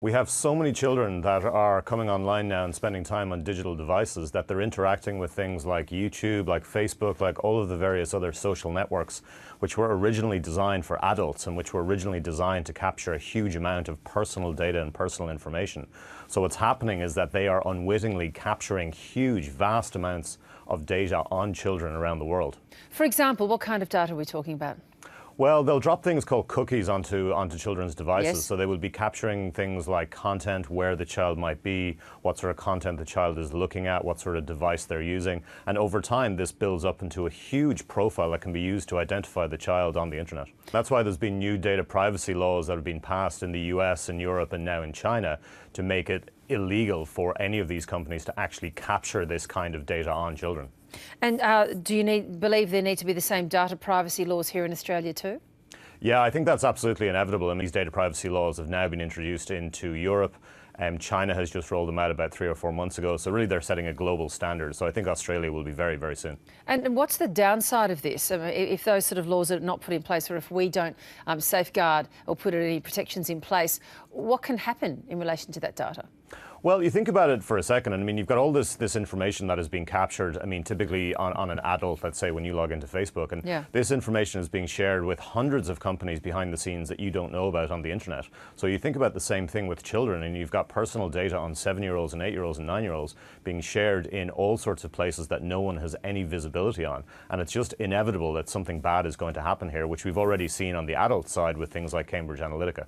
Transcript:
We have so many children that are coming online now and spending time on digital devices that they're interacting with things like YouTube, like Facebook, like all of the various other social networks, which were originally designed for adults and which were originally designed to capture a huge amount of personal data and personal information. So what's happening is that they are unwittingly capturing huge, vast amounts of data on children around the world. For example, what kind of data are we talking about? Well, they'll drop things called cookies onto children's devices. Yes. So they will be capturing things like content, where the child might be, what sort of content the child is looking at, what sort of device they're using. And over time, this builds up into a huge profile that can be used to identify the child on the internet. That's why there's been new data privacy laws that have been passed in the US and Europe and now in China to make it illegal for any of these companies to actually capture this kind of data on children. And do you believe there need to be the same data privacy laws here in Australia too? Yeah, I think that's absolutely inevitable. And these data privacy laws have now been introduced into Europe. China has just rolled them out about 3 or 4 months ago. So really they're setting a global standard. So I think Australia will be very, very soon. And what's the downside of this? I mean, if those sort of laws are not put in place, or if we don't safeguard or put any protections in place, what can happen in relation to that data? Well, you think about it for a second, and I mean, you've got all this information that is being captured, I mean, typically on an adult, let's say, when you log into Facebook, and yeah. This information is being shared with hundreds of companies behind the scenes that you don't know about on the internet. So you think about the same thing with children, and you've got personal data on 7-year-olds and 8-year-olds and 9-year-olds being shared in all sorts of places that no one has any visibility on. And it's just inevitable that something bad is going to happen here, which we've already seen on the adult side with things like Cambridge Analytica.